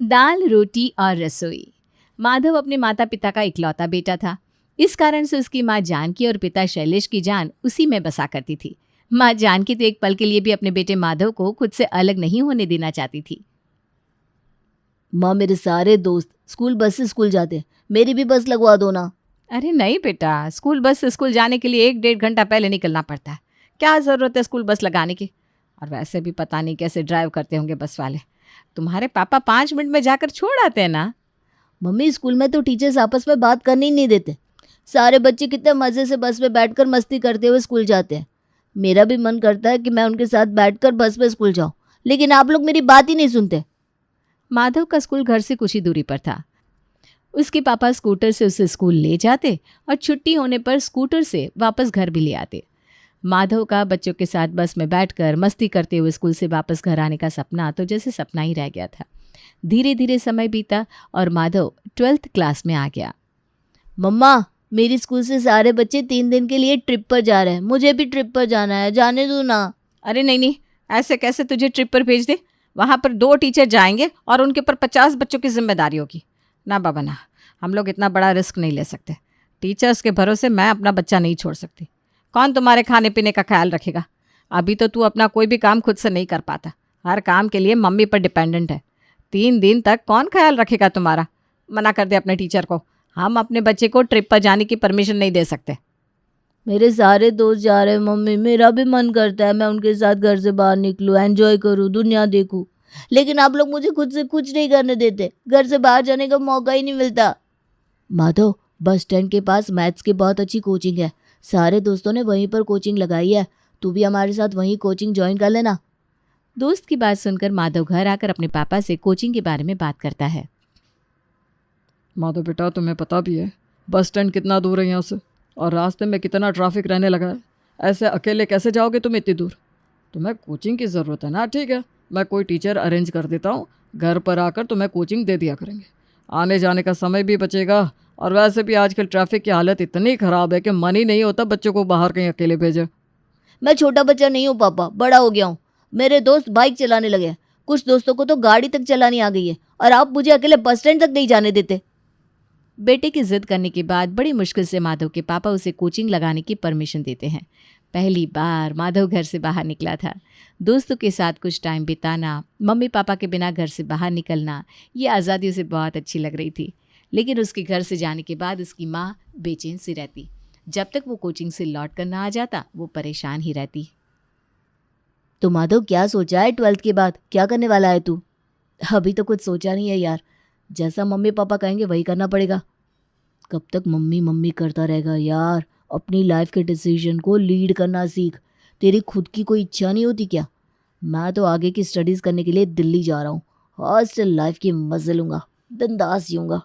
दाल, रोटी और रसोई। माधव अपने माता पिता का इकलौता बेटा था। इस कारण से उसकी माँ जानकी और पिता शैलेश की जान उसी में बसा करती थी। माँ जानकी तो एक पल के लिए भी अपने बेटे माधव को खुद से अलग नहीं होने देना चाहती थी। माँ, मेरे सारे दोस्त स्कूल बस से स्कूल जाते हैं, मेरी भी बस लगवा दो ना। अरे नहीं बेटा, स्कूल बस से स्कूल जाने के लिए 1-1.5 घंटा पहले निकलना पड़ता है। क्या ज़रूरत है स्कूल बस लगाने की? और वैसे भी पता नहीं कैसे ड्राइव करते होंगे बस वाले। तुम्हारे पापा 5 मिनट में जाकर छोड़ आते हैं ना। मम्मी, स्कूल में तो टीचर्स आपस में बात करने ही नहीं देते। सारे बच्चे कितने मज़े से बस में बैठकर मस्ती करते हुए स्कूल जाते हैं। मेरा भी मन करता है कि मैं उनके साथ बैठकर बस में स्कूल जाऊं, लेकिन आप लोग मेरी बात ही नहीं सुनते। माधव का स्कूल घर से कुछ ही दूरी पर था। उसके पापा स्कूटर से उसे स्कूल ले जाते और छुट्टी होने पर स्कूटर से वापस घर भी ले आते। माधव का बच्चों के साथ बस में बैठकर मस्ती करते हुए स्कूल से वापस घर आने का सपना तो जैसे सपना ही रह गया था। धीरे धीरे समय बीता और माधव 12th क्लास में आ गया। मम्मा, मेरी स्कूल से सारे बच्चे 3 दिन के लिए ट्रिप पर जा रहे हैं, मुझे भी ट्रिप पर जाना है, जाने दो ना। अरे नहीं नहीं, ऐसे कैसे तुझे ट्रिप पर भेज दे? वहाँ पर 2 टीचर जाएंगे और उनके ऊपर 50 बच्चों की जिम्मेदारी होगी। ना बाबा ना, हम लोग इतना बड़ा रिस्क नहीं ले सकते। टीचर्स के भरोसे मैं अपना बच्चा नहीं छोड़ सकती। कौन तुम्हारे खाने पीने का ख्याल रखेगा? अभी तो तू अपना कोई भी काम खुद से नहीं कर पाता, हर काम के लिए मम्मी पर डिपेंडेंट है। 3 दिन तक कौन ख्याल रखेगा तुम्हारा? मना कर दे अपने टीचर को, हम अपने बच्चे को ट्रिप पर जाने की परमिशन नहीं दे सकते। मेरे सारे दोस्त जा रहे हैं मम्मी, मेरा भी मन करता है मैं उनके साथ घर से बाहर निकलूं, एंजॉय करूं, दुनिया देखूं, लेकिन आप लोग मुझे खुद से कुछ नहीं करने देते, घर से बाहर जाने का मौका ही नहीं मिलता। माधव, बस स्टैंड के पास मैथ्स की बहुत अच्छी कोचिंग है, सारे दोस्तों ने वहीं पर कोचिंग लगाई है, तू भी हमारे साथ वहीं कोचिंग ज्वाइन कर लेना। दोस्त की बात सुनकर माधव घर आकर अपने पापा से कोचिंग के बारे में बात करता है। माधव बेटा, तुम्हें पता भी है बस स्टैंड कितना दूर है यहाँ से, और रास्ते में कितना ट्रैफिक रहने लगा है। ऐसे अकेले कैसे जाओगे तुम इतनी दूर? तुम्हें कोचिंग की ज़रूरत है ना? ठीक है, मैं कोई टीचर अरेंज कर देता हूँ, घर पर आकर तुम्हें कोचिंग दे दिया करेंगे। आने जाने का समय भी बचेगा, और वैसे भी आजकल ट्रैफिक की हालत इतनी ख़राब है कि मन ही नहीं होता बच्चों को बाहर कहीं अकेले भेजे। मैं छोटा बच्चा नहीं हूँ पापा, बड़ा हो गया हूँ। मेरे दोस्त बाइक चलाने लगे हैं, कुछ दोस्तों को तो गाड़ी तक चलानी आ गई है, और आप मुझे अकेले बस स्टैंड तक नहीं जाने देते। बेटे की जिद करने के बाद बड़ी मुश्किल से माधव के पापा उसे कोचिंग लगाने की परमिशन देते हैं। पहली बार माधव घर से बाहर निकला था। दोस्तों के साथ कुछ टाइम बिताना, मम्मी पापा के बिना घर से बाहर निकलना, ये आज़ादी उसे बहुत अच्छी लग रही थी। लेकिन उसके घर से जाने के बाद उसकी माँ बेचैन सी रहती। जब तक वो कोचिंग से लौट कर ना आ जाता, वो परेशान ही रहती। तो माधव, क्या सोचा है 12th के बाद, क्या करने वाला है तू? अभी तो कुछ सोचा नहीं है यार, जैसा मम्मी पापा कहेंगे वही करना पड़ेगा। कब तक मम्मी मम्मी करता रहेगा यार? अपनी लाइफ के डिसीजन को लीड करना सीख। तेरी खुद की कोई इच्छा नहीं होती क्या? मैं तो आगे की स्टडीज़ करने के लिए दिल्ली जा रहा हूँ, हॉस्टल लाइफ की मज़े लूँगा, बिंदास जीऊँगा।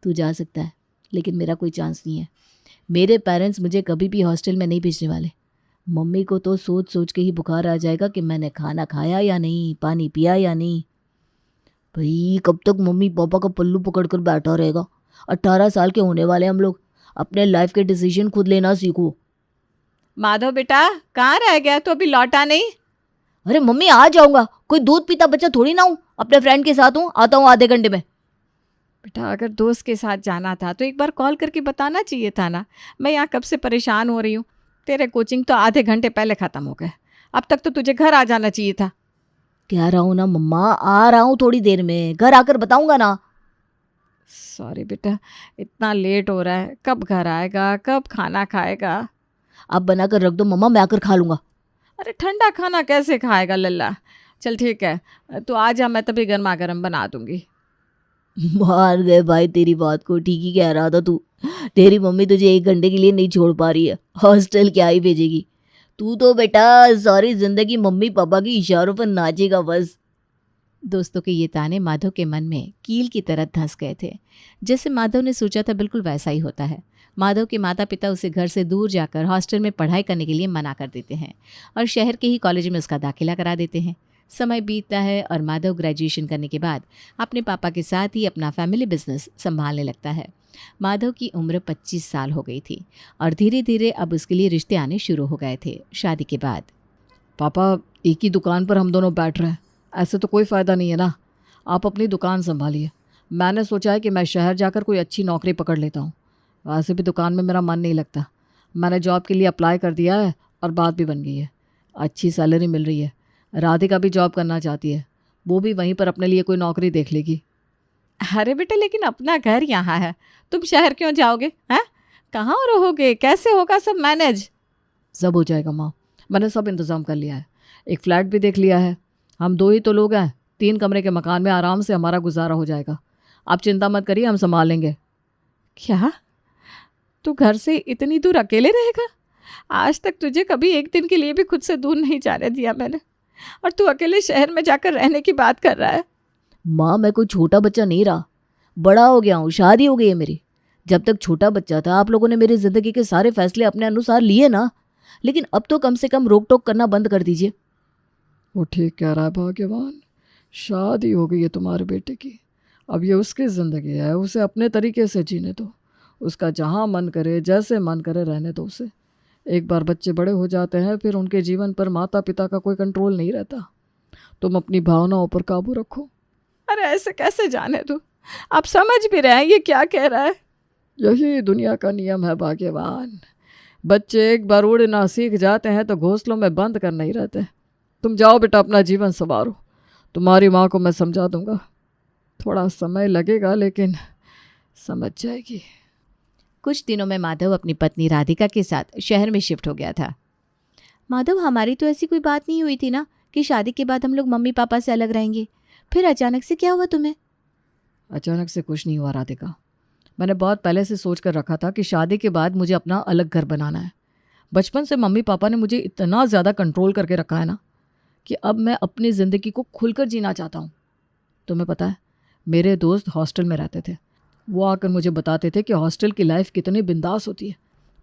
तू जा सकता है, लेकिन मेरा कोई चांस नहीं है। मेरे पेरेंट्स मुझे कभी भी हॉस्टल में नहीं भेजने वाले। मम्मी को तो सोच सोच के ही बुखार आ जाएगा कि मैंने खाना खाया या नहीं, पानी पिया या नहीं। भाई, कब तक मम्मी पापा का पल्लू पकड़ कर बैठा रहेगा? 18 साल के होने वाले हम लोग, अपने लाइफ के डिसीजन खुद लेना सीखो। माधव बेटा, कहाँ रह गया? तो अभी लौटा नहीं? अरे मम्मी, आ जाऊंगा, कोई दूध पीता बच्चा थोड़ी ना हूँ, अपने फ्रेंड के साथ हूँ, आता हूँ आधे घंटे में। बेटा, अगर दोस्त के साथ जाना था तो एक बार कॉल करके बताना चाहिए था ना। मैं यहाँ कब से परेशान हो रही हूँ। तेरे कोचिंग तो आधे घंटे पहले ख़त्म हो गए, अब तक तो तुझे घर आ जाना चाहिए था। कह रहा हूँ ना मम्मा, आ रहा हूँ थोड़ी देर में, घर आकर बताऊंगा ना। सॉरी बेटा, इतना लेट हो रहा है, कब घर आएगा, कब खाना खाएगा? आप बना कर रख दो मम्मा, मैं आकर खा लूँगा। अरे ठंडा खाना कैसे खाएगा लल्ला? चल ठीक है, तो आ जा, मैं तभी गर्मा गर्म बना दूंगी। मार गए भाई तेरी बात को, ठीक ही कह रहा था तू। तेरी मम्मी तुझे 1 घंटे के लिए नहीं छोड़ पा रही है, हॉस्टल क्या ही भेजेगी। तू तो बेटा सारी जिंदगी मम्मी पापा की इशारों पर नाचेगा बस। दोस्तों के ये ताने माधव के मन में कील की तरह धंस गए थे। जैसे माधव ने सोचा था बिल्कुल वैसा ही होता है। माधव के माता पिता उसे घर से दूर जाकर हॉस्टल में पढ़ाई करने के लिए मना कर देते हैं और शहर के ही कॉलेज में उसका दाखिला करा देते हैं। समय बीतता है और माधव ग्रेजुएशन करने के बाद अपने पापा के साथ ही अपना फैमिली बिजनेस संभालने लगता है। माधव की उम्र 25 साल हो गई थी और धीरे धीरे अब उसके लिए रिश्ते आने शुरू हो गए थे शादी के बाद। पापा, एक ही दुकान पर हम दोनों बैठ रहे हैं, ऐसे तो कोई फ़ायदा नहीं है ना। आप अपनी दुकान संभालिए। मैंने सोचा है कि मैं शहर जाकर कोई अच्छी नौकरी पकड़ लेता हूँ। वैसे भी दुकान में मेरा मन नहीं लगता। मैंने जॉब के लिए अप्लाई कर दिया है और बात भी बन गई है। अच्छी सैलरी मिल रही है। राधिका भी जॉब करना चाहती है, वो भी वहीं पर अपने लिए कोई नौकरी देख लेगी। अरे बेटा, लेकिन अपना घर यहाँ है, तुम शहर क्यों जाओगे? हैं? कहाँ रहोगे? कैसे होगा सब मैनेज? सब हो जाएगा माँ, मैंने सब इंतज़ाम कर लिया है। एक फ्लैट भी देख लिया है। हम 2 ही तो लोग हैं। 3 कमरे के मकान में आराम से हमारा गुजारा हो जाएगा। आप चिंता मत करिए, हम संभाल लेंगे। क्या? तू घर से इतनी दूर अकेले रहेगा? आज तक तुझे कभी एक दिन के लिए भी खुद से दूर नहीं जाने दिया मैंने, और तू अकेले शहर में जाकर रहने की बात कर रहा है। माँ मैं कोई छोटा बच्चा नहीं रहा, बड़ा हो गया हूँ, शादी हो गई है मेरी। जब तक छोटा बच्चा था आप लोगों ने मेरी ज़िंदगी के सारे फैसले अपने अनुसार लिए ना, लेकिन अब तो कम से कम रोक टोक करना बंद कर दीजिए। वो ठीक कह रहा है भाग्यवान। शादी हो गई है तुम्हारे बेटे की, अब ये उसकी ज़िंदगी है, उसे अपने तरीके से जीने दो। उसका जहाँ मन करे जैसे मन करे रहने दो उसे। एक बार बच्चे बड़े हो जाते हैं फिर उनके जीवन पर माता पिता का कोई कंट्रोल नहीं रहता। तुम अपनी भावनाओं पर काबू रखो। अरे ऐसे कैसे जाने तू? आप समझ भी रहे हैं ये क्या कह रहा है? यही दुनिया का नियम है भाग्यवान। बच्चे एक बार उड़ना सीख जाते हैं तो घोंसलों में बंद कर नहीं रहते। तुम जाओ बेटा, अपना जीवन संवारो। तुम्हारी माँ को मैं समझा दूंगा। थोड़ा समय लगेगा लेकिन समझ जाएगी। कुछ दिनों में माधव अपनी पत्नी राधिका के साथ शहर में शिफ्ट हो गया था। माधव, हमारी तो ऐसी कोई बात नहीं हुई थी ना कि शादी के बाद हम लोग मम्मी पापा से अलग रहेंगे? फिर अचानक से क्या हुआ तुम्हें? अचानक से कुछ नहीं हुआ राधिका। मैंने बहुत पहले से सोच कर रखा था कि शादी के बाद मुझे अपना अलग घर बनाना है। बचपन से मम्मी पापा ने मुझे इतना ज़्यादा कंट्रोल करके रखा है ना कि अब मैं अपनी ज़िंदगी को खुलकर जीना चाहता हूँ। तुम्हें पता है, मेरे दोस्त हॉस्टल में रहते थे। वो आकर मुझे बताते थे कि हॉस्टल की लाइफ कितनी बिंदास होती है।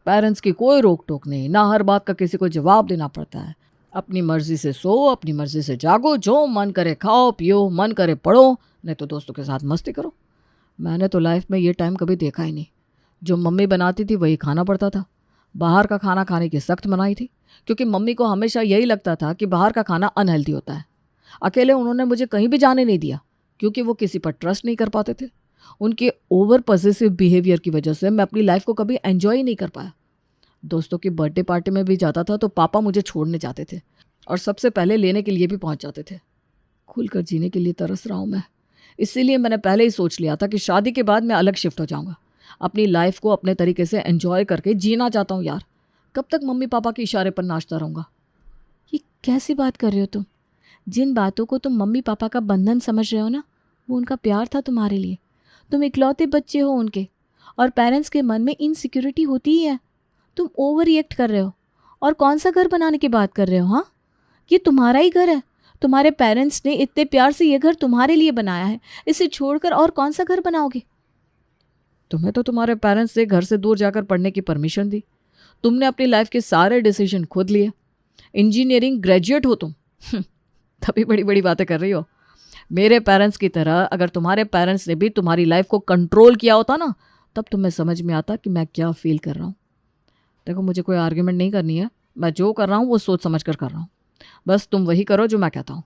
पेरेंट्स की कोई रोक टोक नहीं, ना हर बात का किसी को जवाब देना पड़ता है। अपनी मर्जी से सो, अपनी मर्जी से जागो, जो मन करे खाओ पियो, मन करे पढ़ो, नहीं तो दोस्तों के साथ मस्ती करो। मैंने तो लाइफ में ये टाइम कभी देखा ही नहीं। जो मम्मी बनाती थी वही खाना पड़ता था। बाहर का खाना खाने की सख्त मनाही थी, क्योंकि मम्मी को हमेशा यही लगता था कि बाहर का खाना अनहेल्दी होता है। अकेले उन्होंने मुझे कहीं भी जाने नहीं दिया, क्योंकि वो किसी पर ट्रस्ट नहीं कर पाते थे। उनके ओवर पॉजिटिव बिहेवियर की वजह से मैं अपनी लाइफ को कभी एंजॉय ही नहीं कर पाया। दोस्तों की बर्थडे पार्टी में भी जाता था तो पापा मुझे छोड़ने जाते थे और सबसे पहले लेने के लिए भी पहुंच जाते थे। खुलकर जीने के लिए तरस रहा हूँ मैं। इसीलिए मैंने पहले ही सोच लिया था कि शादी के बाद मैं अलग शिफ्ट हो जाऊंगा। अपनी लाइफ को अपने तरीके से एंजॉय करके जीना चाहता हूँ यार। कब तक मम्मी पापा के इशारे पर नाचता रहूँगा? ये कैसी बात कर रहे हो तुम? जिन बातों को तुम मम्मी पापा का बंधन समझ रहे हो ना, वो उनका प्यार था तुम्हारे लिए। तुम इकलौते बच्चे हो उनके, और पेरेंट्स के मन में इनसिक्योरिटी होती ही है। तुम ओवर रिएक्ट कर रहे हो। और कौन सा घर बनाने की बात कर रहे हो? हाँ, ये तुम्हारा ही घर है। तुम्हारे पेरेंट्स ने इतने प्यार से ये घर तुम्हारे लिए बनाया है। इसे छोड़कर और कौन सा घर बनाओगे? तुम्हें तो तुम्हारे पेरेंट्स से घर से दूर जाकर पढ़ने की परमिशन दी। तुमने अपनी लाइफ के सारे डिसीजन खुद लिए। इंजीनियरिंग ग्रेजुएट हो तुम, तभी बड़ी बड़ी बातें कर रही हो। मेरे पेरेंट्स की तरह अगर तुम्हारे पेरेंट्स ने भी तुम्हारी लाइफ को कंट्रोल किया होता ना, तब तुम्हें समझ में आता कि मैं क्या फील कर रहा हूँ। देखो, मुझे कोई आर्ग्यूमेंट नहीं करनी है। मैं जो कर रहा हूँ वो सोच समझ कर रहा हूँ। बस तुम वही करो जो मैं कहता हूँ।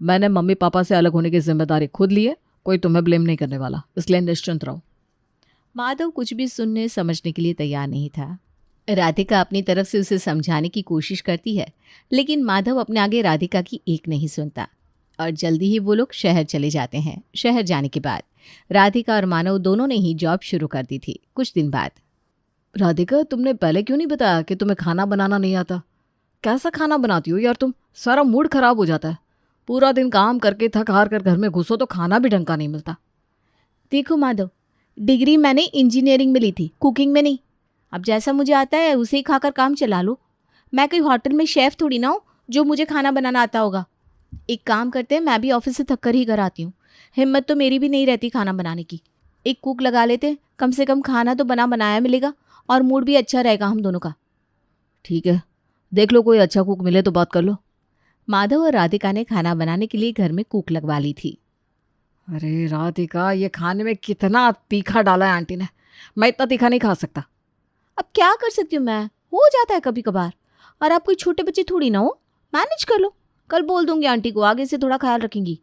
मैंने मम्मी पापा से अलग होने की जिम्मेदारी खुद ली है, कोई तुम्हें ब्लेम नहीं करने वाला, इसलिए निश्चिंत रहो। माधव कुछ भी सुनने समझने के लिए तैयार नहीं था। राधिका अपनी तरफ से उसे समझाने की कोशिश करती है, लेकिन माधव अपने आगे राधिका की एक नहीं सुनता और जल्दी ही वो लोग शहर चले जाते हैं। शहर जाने के बाद राधिका और मानव दोनों ने ही जॉब शुरू कर दी थी। कुछ दिन बाद, राधिका, तुमने पहले क्यों नहीं बताया कि तुम्हें खाना बनाना नहीं आता? कैसा खाना बनाती हो यार तुम? सारा मूड खराब हो जाता है। पूरा दिन काम करके थक हार कर घर में घुसो तो खाना भी ढंग का नहीं मिलता। देखो माधव, डिग्री मैंने इंजीनियरिंग में ली थी, कुकिंग में नहीं। अब जैसा मुझे आता है उसे ही खाकर काम चला लो। मैं कोई होटल में शेफ़ थोड़ी ना हूँ जो मुझे खाना बनाना आता होगा। एक काम करते हैं, मैं भी ऑफिस से थक कर ही घर आती हूँ। हिम्मत तो मेरी भी नहीं रहती खाना बनाने की। एक कुक लगा लेते, कम से कम खाना तो बना बनाया मिलेगा और मूड भी अच्छा रहेगा हम दोनों का। ठीक है, देख लो कोई अच्छा कुक मिले तो बात कर लो। माधव और राधिका ने खाना बनाने के लिए घर में कुक लगवा ली थी। अरे राधिका, ये खाने में कितना तीखा डाला है आंटी ने। मैं इतना तीखा नहीं खा सकता। अब क्या कर सकती हूँ मैं, हो जाता है कभी कभार। और आप कोई छोटे बच्चे थोड़ी ना हो, मैनेज कर लो। कल बोल दूंगी आंटी को, आगे से थोड़ा ख्याल रखेंगी।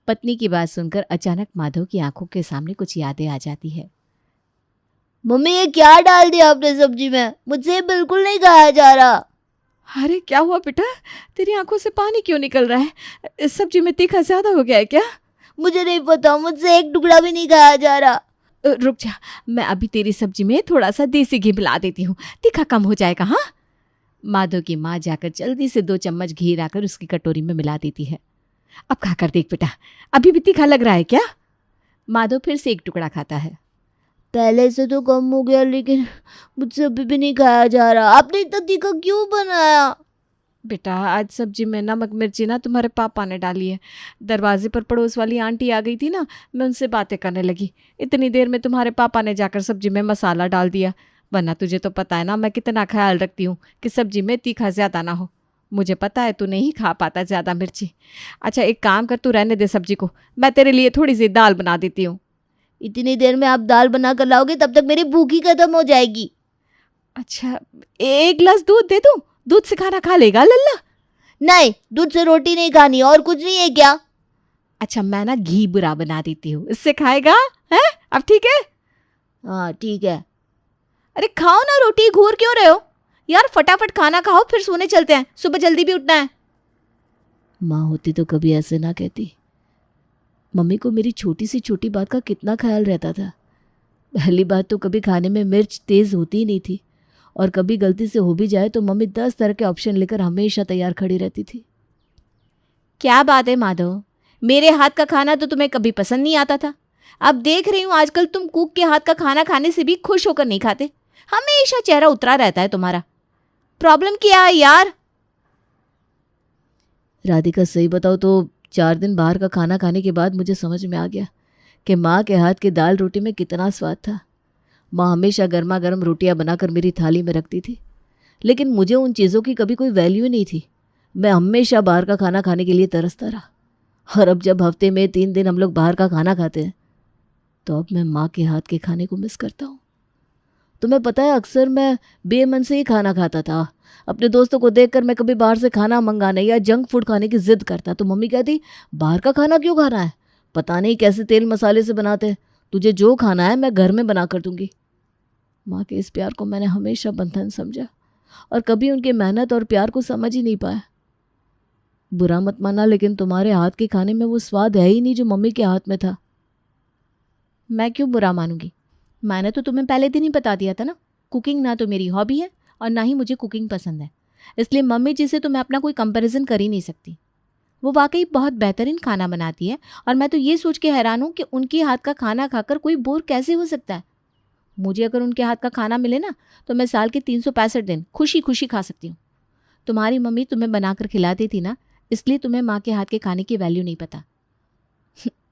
पत्नी की बात सुनकर अचानक माधव की आंखों के सामने कुछ यादें आ जाती है। मम्मी ये क्या डाल दिया आपने सब्जी में? मुझसे ये बिल्कुल नहीं खाया जा रहा। अरे क्या हुआ बेटा, तेरी आंखों से पानी क्यों निकल रहा है? इस सब्जी में तीखा ज़्यादा हो गया है क्या? मुझे नहीं पता, मुझसे एक टुकड़ा भी नहीं खाया जा रहा। रुक जा, मैं अभी तेरी सब्जी में थोड़ा सा देसी घी मिला देती हूँ, तीखा कम हो जाएगा। हाँ, माधव की माँ जाकर जल्दी से 2 चम्मच घी लाकर उसकी कटोरी में मिला देती है। अब खाकर देख बेटा, अभी भी तीखा लग रहा है क्या? माधव फिर से एक टुकड़ा खाता है। पहले से तो कम हो गया, लेकिन मुझसे अभी भी नहीं खाया जा रहा। आपने इतना तीखा क्यों बनाया? बेटा आज सब्जी में नमक मिर्ची ना तुम्हारे पापा ने डाली है। दरवाजे पर पड़ोस वाली आंटी आ गई थी ना, मैं उनसे बातें करने लगी, इतनी देर में तुम्हारे पापा ने जाकर सब्जी में मसाला डाल दिया। वरना तुझे तो पता है ना मैं कितना ख्याल रखती हूँ कि सब्जी में तीखा ज़्यादा ना हो। मुझे पता है तू नहीं खा पाता ज़्यादा मिर्ची। अच्छा एक काम कर, तू रहने दे सब्जी को, मैं तेरे लिए थोड़ी सी दाल बना देती हूँ। इतनी देर में आप दाल बना कर लाओगे, तब तक मेरी भूख ही खत्म हो जाएगी। अच्छा एक गिलास दूध दे दूँ? दूध से खाना खा लेगा लल्ला? नहीं, दूध से रोटी नहीं खानी, और कुछ नहीं है क्या? अच्छा मैं ना घी बुरा बना देती हूँ, इससे खाएगा है? अब ठीक है? हाँ ठीक है। अरे खाओ ना, रोटी घूर क्यों रहे हो यार? फटाफट खाना खाओ, फिर सोने चलते हैं, सुबह जल्दी भी उठना है। माँ होती तो कभी ऐसे ना कहती। मम्मी को मेरी छोटी सी छोटी बात का कितना ख्याल रहता था। पहली बात तो कभी खाने में मिर्च तेज़ होती ही नहीं थी, और कभी गलती से हो भी जाए तो मम्मी 10 तरह के ऑप्शन लेकर हमेशा तैयार खड़ी रहती थी। क्या बात है माधव, मेरे हाथ का खाना तो तुम्हें कभी पसंद नहीं आता था। अब देख रही हूँ आजकल तुम कुक के हाथ का खाना खाने से भी खुश होकर नहीं खाते, हमेशा चेहरा उतरा रहता है तुम्हारा। प्रॉब्लम क्या है यार? राधिका सही बताओ तो 4 दिन बाहर का खाना खाने के बाद मुझे समझ में आ गया कि माँ के हाथ की दाल रोटी में कितना स्वाद था। माँ हमेशा गर्मा गर्म रोटियां बनाकर मेरी थाली में रखती थी, लेकिन मुझे उन चीज़ों की कभी कोई वैल्यू नहीं थी। मैं हमेशा बाहर का खाना खाने के लिए तरसता रहा, और अब जब हफ्ते में 3 दिन हम लोग बाहर का खाना खाते हैं तो अब मैं माँ के हाथ के खाने को मिस करता हूँ। तुम्हें पता है अक्सर मैं बेमन से ही खाना खाता था। अपने दोस्तों को देखकर मैं कभी बाहर से खाना मंगाने या जंक फूड खाने की जिद करता तो मम्मी कहती, बाहर का खाना क्यों खाना है, पता नहीं कैसे तेल मसाले से बनाते हैं, तुझे जो खाना है मैं घर में बना कर दूंगी। माँ के इस प्यार को मैंने हमेशा बंधन समझा, और कभी उनकी मेहनत और प्यार को समझ ही नहीं पाया। बुरा मत मानना, लेकिन तुम्हारे हाथ के खाने में वो स्वाद है ही नहीं जो मम्मी के हाथ में था। मैं क्यों बुरा मानूंगी? मैंने तो तुम्हें पहले दिन ही बता दिया था ना, कुकिंग ना तो मेरी हॉबी है और ना ही मुझे कुकिंग पसंद है। इसलिए मम्मी जी से तो मैं अपना कोई कंपैरिजन कर ही नहीं सकती। वो वाकई बहुत बेहतरीन खाना बनाती है, और मैं तो ये सोच के हैरान हूँ कि उनके हाथ का खाना खाकर कोई बोर कैसे हो सकता है। मुझे अगर उनके हाथ का खाना मिले ना तो मैं साल के 365 दिन खुशी खुशी खा सकती हूँ। तुम्हारी मम्मी तुम्हें बनाकर खिला देती ना, इसलिए तुम्हें माँ के हाथ के खाने की वैल्यू नहीं पता।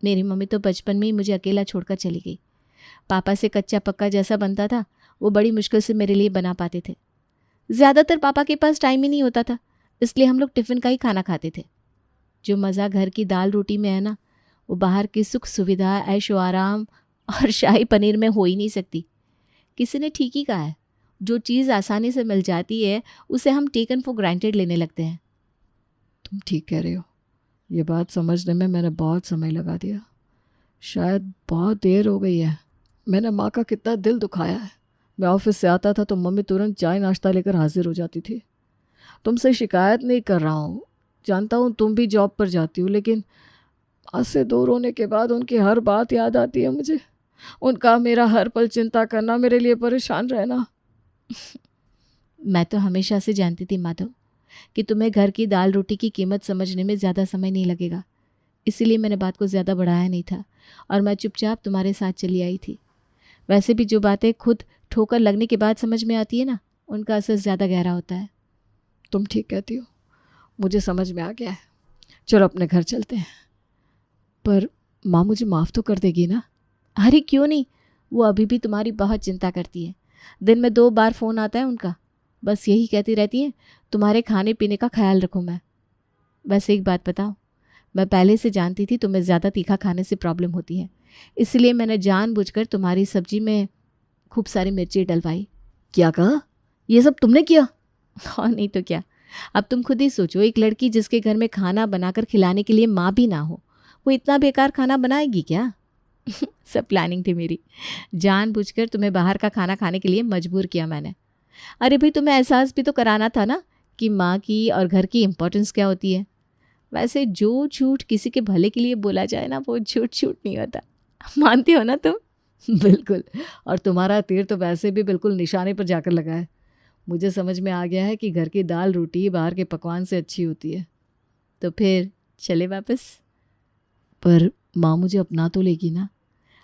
मेरी मम्मी तो बचपन में ही मुझे अकेला छोड़कर चली गई। पापा से कच्चा पक्का जैसा बनता था वो बड़ी मुश्किल से मेरे लिए बना पाते थे। ज़्यादातर पापा के पास टाइम ही नहीं होता था, इसलिए हम लोग टिफ़िन का ही खाना खाते थे। जो मज़ा घर की दाल रोटी में है ना, वो बाहर की सुख सुविधा, ऐशो आराम और शाही पनीर में हो ही नहीं सकती। किसी ने ठीक ही कहा है, जो चीज़ आसानी से मिल जाती है उसे हम टेकन फॉर ग्रांटेड लेने लगते हैं। तुम ठीक कह रही हो, ये बात समझने में मैंने बहुत समय लगा दिया। शायद बहुत देर हो गई है। मैंने माँ का कितना दिल दुखाया है। मैं ऑफिस से आता था तो मम्मी तुरंत चाय नाश्ता लेकर हाजिर हो जाती थी। तुमसे शिकायत नहीं कर रहा हूँ, जानता हूँ तुम भी जॉब पर जाती हो, लेकिन आज से दूर होने के बाद उनकी हर बात याद आती है मुझे। उनका मेरा हर पल चिंता करना, मेरे लिए परेशान रहना। मैं तो हमेशा से जानती थी माधव कि तुम्हें घर की दाल रोटी की कीमत समझने में ज़्यादा समय नहीं लगेगा, इसीलिए मैंने बात को ज़्यादा बढ़ाया नहीं था और मैं चुपचाप तुम्हारे साथ चली आई थी। वैसे भी जो बातें खुद ठोकर लगने के बाद समझ में आती है ना, उनका असर ज़्यादा गहरा होता है। तुम ठीक कहती हो, मुझे समझ में आ गया है। चलो अपने घर चलते हैं। पर माँ मुझे माफ़ तो कर देगी ना? अरे क्यों नहीं, वो अभी भी तुम्हारी बहुत चिंता करती है। दिन में 2 बार फ़ोन आता है उनका, बस यही कहती रहती है तुम्हारे खाने पीने का ख्याल रखूँ मैं। वैसे एक बात बताओ, मैं पहले से जानती थी तुम्हें ज़्यादा तीखा खाने से प्रॉब्लम होती है, इसलिए मैंने जानबूझकर तुम्हारी सब्जी में खूब सारी मिर्ची डलवाई। क्या कहा? ये सब तुमने किया? और नहीं तो क्या। अब तुम खुद ही सोचो, एक लड़की जिसके घर में खाना बनाकर खिलाने के लिए माँ भी ना हो, वो इतना बेकार खाना बनाएगी क्या? सब प्लानिंग थी मेरी, जानबूझकर तुम्हें बाहर का खाना खाने के लिए मजबूर किया मैंने। अरे भाई, तुम्हें एहसास भी तो कराना था ना कि माँ की और घर की इम्पोर्टेंस क्या होती है। वैसे जो झूठ किसी के भले के लिए बोला जाए ना, वो झूठ झूठ नहीं होता। मानती हो ना तुम? बिल्कुल। और तुम्हारा तीर तो वैसे भी बिल्कुल निशाने पर जाकर लगा है। मुझे समझ में आ गया है कि घर की दाल रोटी बाहर के पकवान से अच्छी होती है। तो फिर चले वापस? पर माँ मुझे अपना तो लेगी ना?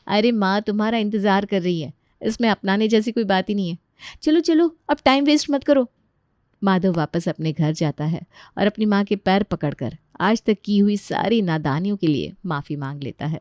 अरे माँ तुम्हारा इंतज़ार कर रही है, इसमें अपनाने जैसी कोई बात ही नहीं है। चलो चलो, अब टाइम वेस्ट मत करो। माधव वापस अपने घर जाता है और अपनी माँ के पैर पकड़कर आज तक की हुई सारी नादानियों के लिए माफ़ी मांग लेता है।